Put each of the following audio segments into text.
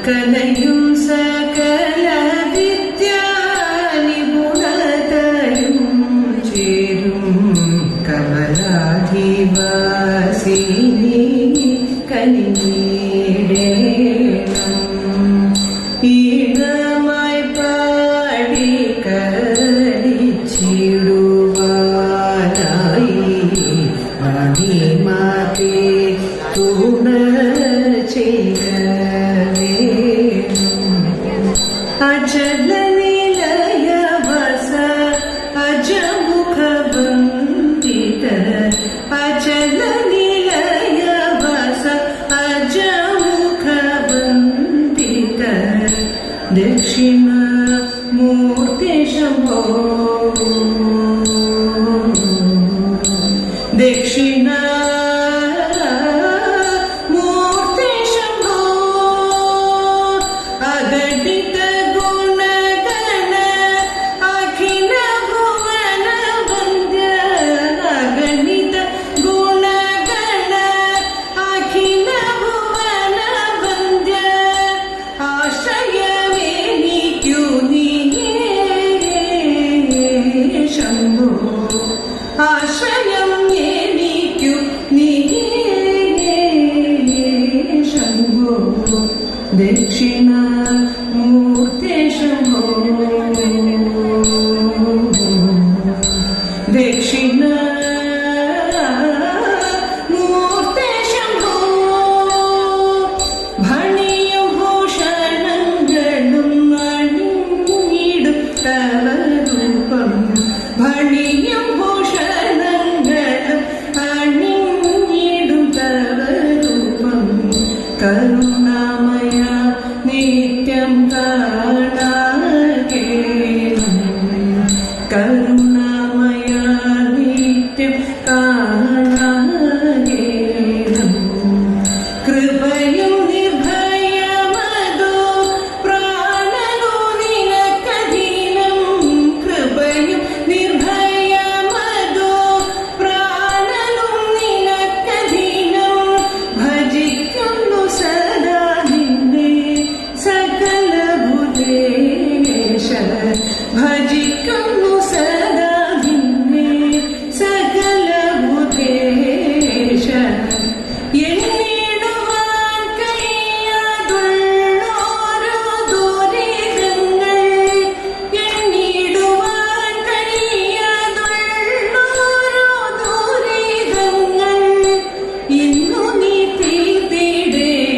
കലയും സകല വിദ്യാനിപുണതയും ചേരും കമലാധിവാസിനി കനിടേണം ഈണമായി പാടി കളിച്ചിടുവാനായി മണിമാതേ തുണ അജല നിലയ വസ അജമുഖ വന്ദിത അജല നിലയ വസ അജമുഖ വന്ദിത ദക്ഷിണ മൂർത്തി ശംഭോ ദക്ഷിണ ആശ്രയം എനിക്കു നീ ശംഭോ ദക്ഷിണ മൂർത്തി ശംഭോ ദക്ഷിണ മൂർത്തി ശംഭോ ഭണിയും ഭൂഷണങ്ങളും അണിഞ്ഞിടും തവ രൂപം ഭണിയും കരുണാമയ നിത്യം കാണാകേണം കരുണാമയ നിത്യം കാണാകേണം കൃപയും നിർഭയമതോ പ്രാണനോ നിനക്കധീനം കൃപയും നിർഭയമതോ പ്രാണനും നിനക്കധീനം ഭജിക്കുന്നു സദാ നിന്നെ സകല ഭൂതേശ ഭജിക്കുന്നു സദാ നിന്നെ സകല ഭൂതേശ എന്നിടുവാൻ കഴിയാതുള്ളോരോ ദുരിതങ്ങൾ എന്നിടുവാൻ കഴിയാതുള്ളോരോ ദുരിതങ്ങൾ ഇന്നു നീ തീർത്തിടേണം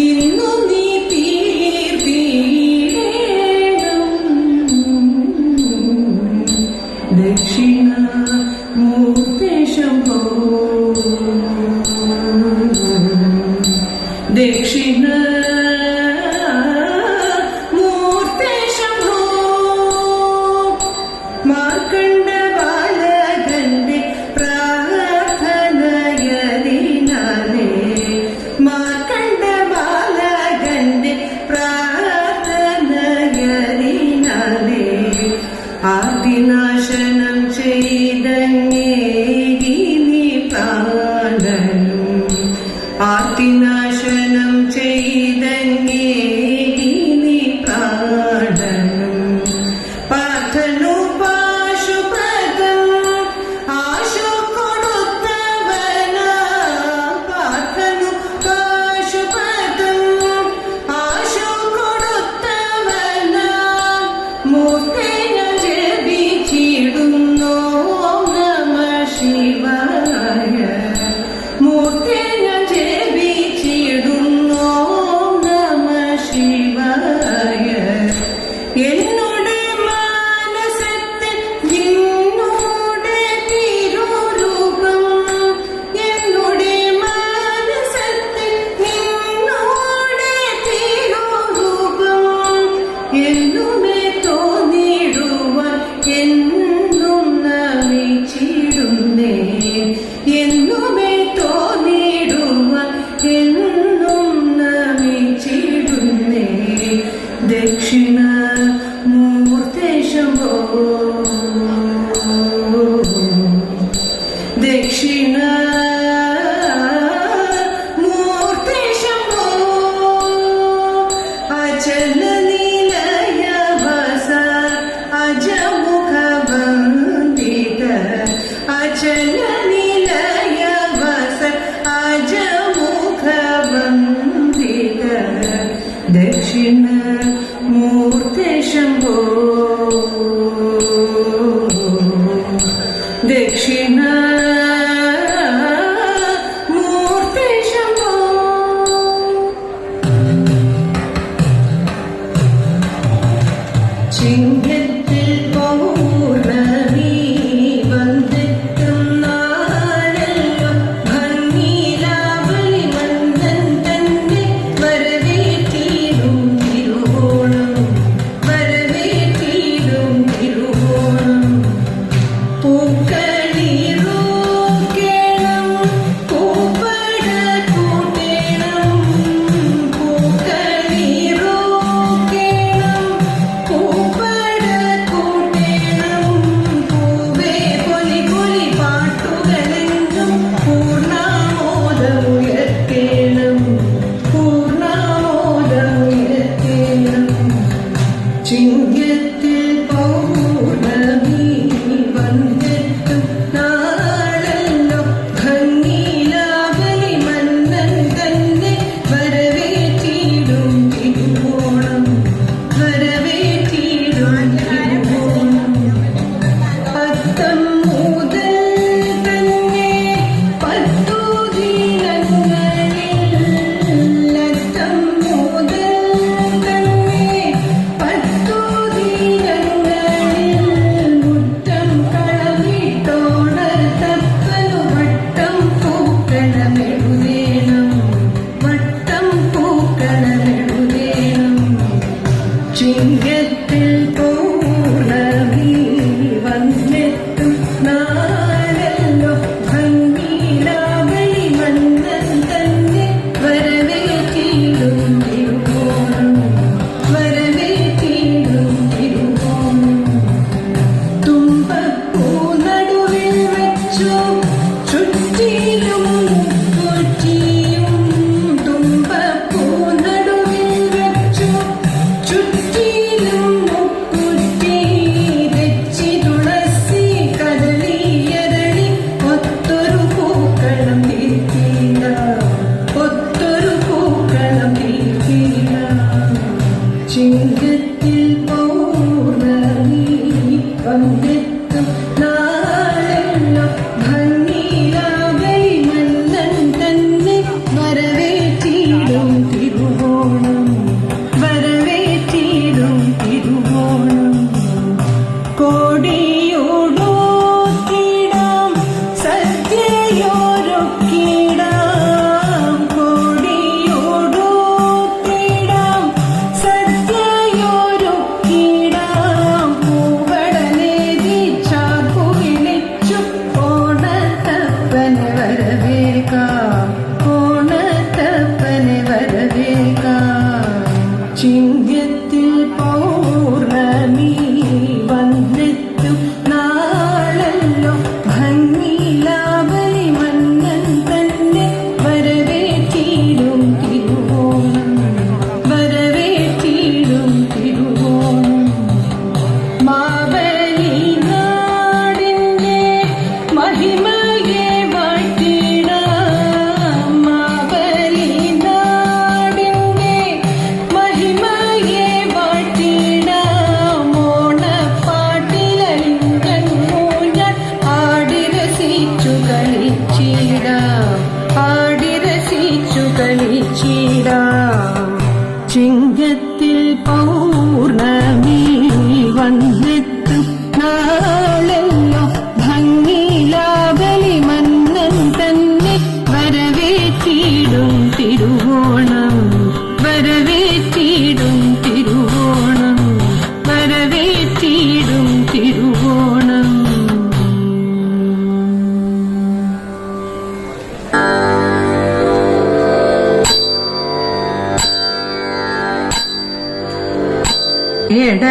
ഇന്നു നീ തീർത്തിടേണം ദക്ഷിണ മൂർത്തി ശംഭോ ദക്ഷിണ മൂർത്തി ശംഭോ മാർക്കണ്ഡ ബാലകന്റെ പ്രാർത്ഥനയതിനാലേ മാർക്കണ്ഡ ബാലകന്റെ പ്രാർത്ഥനയതിനാലേ ആർത്തിനാശനം ചെയ്തങ്ങേകി നീ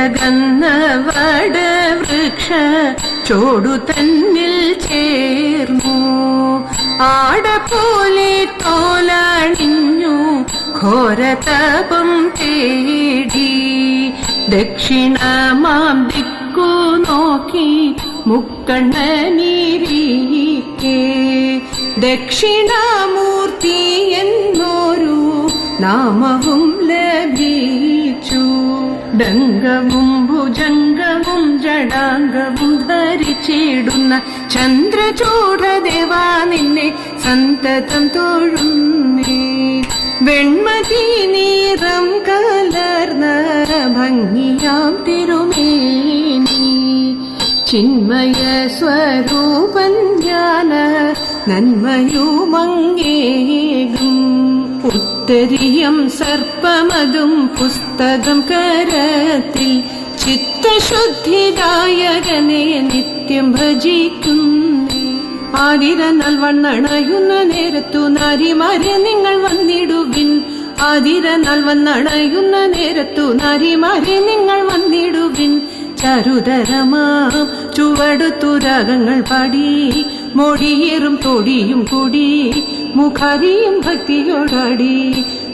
വിടകന്ന വടവൃക്ഷ ചോടു തന്നിൽ ചേർന്നു ആടപോലെ തോലണിഞ്ഞു ഘോരതപം തേടി ദക്ഷിണമാം ദിക്കു നോക്കി മുക്കണ്ണനീരിക്കെ ദക്ഷിണാമൂർത്തി എന്നൊരു നാമവും ലഭിച്ചു. ഡംഗവും ഭുജംഗവും ജടാംഗവും ധരിച്ചിടുന്ന ചന്ദ്രചൂഢദേവാ നിന്നെ സന്തതം തൊഴുന്നേ. വെൺമതി നീറം കലർന്ന ഭംഗിയാം തിരുമേനി ചിന്മയ സ്വരൂപൻ ജ്ഞാന നന്മയുമങ്ങേകും. ഉത്തരീയം സർപ്പമതും പുസ്തകം കരത്തിൽ ചിത്തശുദ്ധിദായകനെ നിത്യം ഭജിക്കുന്നേ. ആതിര നൽവണ്ണണയുന്ന നേരത്തു നാരിമാരെ നിങ്ങൾ വന്നിടുവിൻ. ആതിര നൽവണ്ണണയുന്ന നേരത്തു നാരിമാരെ നിങ്ങൾ വന്നിടുവിൻ. ചരുതരമാം ചുവടുത്തു രാഗങ്ങൾ പാടി മൊടിയേറും തൊടിയും കൂടി മുഖാരിയും ഭക്തിയോടാടി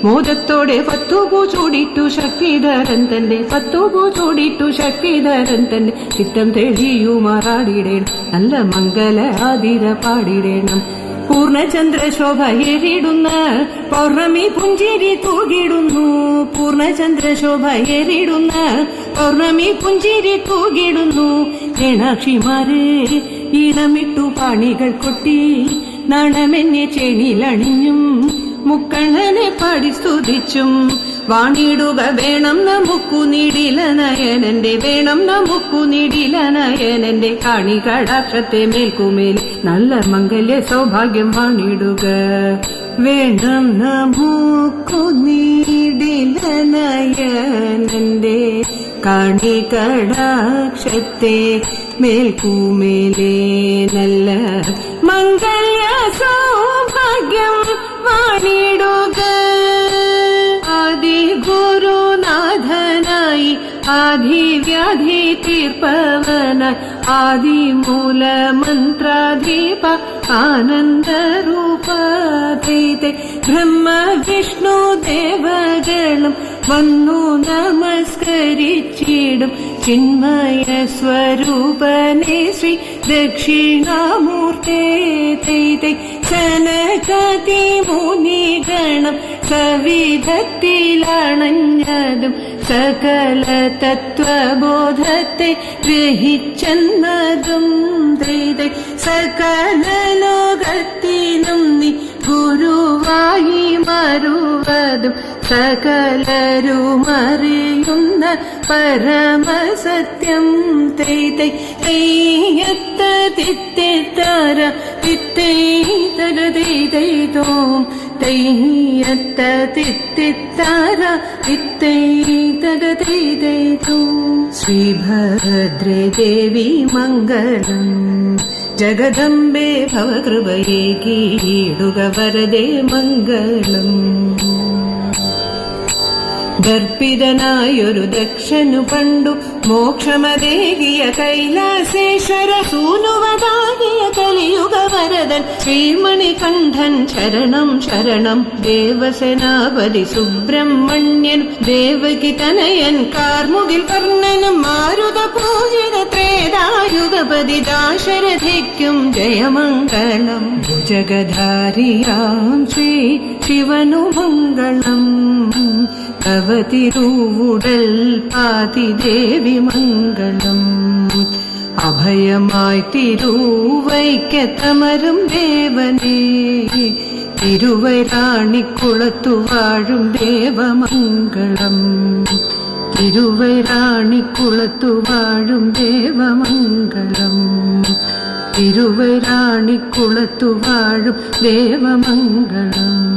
മോദത്തോടെ പത്തുപൂ ചൂടിട്ടു ശക്തിധരൻ തന്റെ പത്തുപൂ ചൂടിട്ടു ശക്തിധരൻ തന്റെ ചിത്തം തെളിയുമാറാടിടേണം. നല്ല മംഗല ആതിര പാടിടേണം. പൂർണ്ണചന്ദ്രശോഭയേറിടുന്ന പൗർണമി പുഞ്ചിരി തൂകിടുന്നു. പൂർണ്ണചന്ദ്രശോഭയേറിടുന്ന പൗർണമി പുഞ്ചിരി തൂകിടുന്നു. ഏണാക്ഷിമാരെ ഈണമിട്ടു പാണികൾ കൊട്ടി നാണമെന്നെ ചെണിലണിഞ്ഞും മുക്കണ്ണനെ പാടി സ്തുതിച്ചും വാണിടുക വേണം നമുക്കു നീടില നയനന്റെ വേണം നമുക്കു നീടില നയനന്റെ കാണി കടാക്ഷത്തെ മേൽക്കുമേൽ നല്ല മംഗല്യ സൗഭാഗ്യം വാണിടുക വേണം നമുക്കു നീടില നയനന്റെ കാണി കടാക്ഷത്തെ മേൽക്കുമേലേ നല്ല മംഗല്യ സൗഭാഗ്യം വാണിടുക. ആദിഗുരുനാഥനായി ആദിവ്യാധി തീർപ്പവനായി ആദിമൂല മന്ത്രാധീപ ആനന്ദരൂപ ബ്രഹ്മ വിഷ്ണു ദേവകളും വന്നു നമസ്കരിച്ചിടും. ചിന്മയ സ്വരൂപനേ ശ്രീ ദക്ഷിണാമൂർത്തേ തൈ സനകാദി മുനിഗണം സവിധത്തിലണഞ്ഞതും സകല തത്വബോധത്തെ ഗ്രഹിച്ചെന്നതും തൈ സകല ലോകത്തിനും നീ ഗുരുവായി മറുവതും സകലരുമറിയുന്ന പരമസത്യം തൈ തയ്യത്ത തിത്തിത്താര തിത്തൈതഗതൈതോം തയ്യത്ത തിത്തിത്താര തിത്തൈതഗതൈതോം. ശ്രീഭദ്രേ ദേവി മംഗളം ജഗദംബേ ഭവകൃപയേ കീടുക വരദേ മംഗളം. ദർപ്പിതനായൊരു ദക്ഷനു പണ്ടു മോക്ഷമദേകിയ കൈലാസേശ്വര സൂനുവതാകിയ കലിയുഗ വരദൻ ശ്രീമണികണ്ഠൻ ശരണം ശരണം. ദേവസേനാപതി സുബ്രഹ്മണ്യൻ ദേവകി തനയൻ കാർമുകിൽ കർണനും മാരുത പൂജിത ത്രേതായുഗപതി ദാശരഥിക്കും ജയമംഗളം. ഭുജഗധാരിയാം ശ്രീ ശിവനു മംഗളം. ഭവതിരുവുടൽ പാതിദേവി മംഗളം. അഭയമായി തിരുവൈക്കത്തമരും ദേവനേ തിരുവൈരാണിക്കുളത്തു വാഴും ദേവമംഗളം. തിരുവൈരാണിക്കുളത്തു വാഴും ദേവമംഗളം. തിരുവൈരാണിക്കുളത്തു വാഴും ദേവമംഗളം.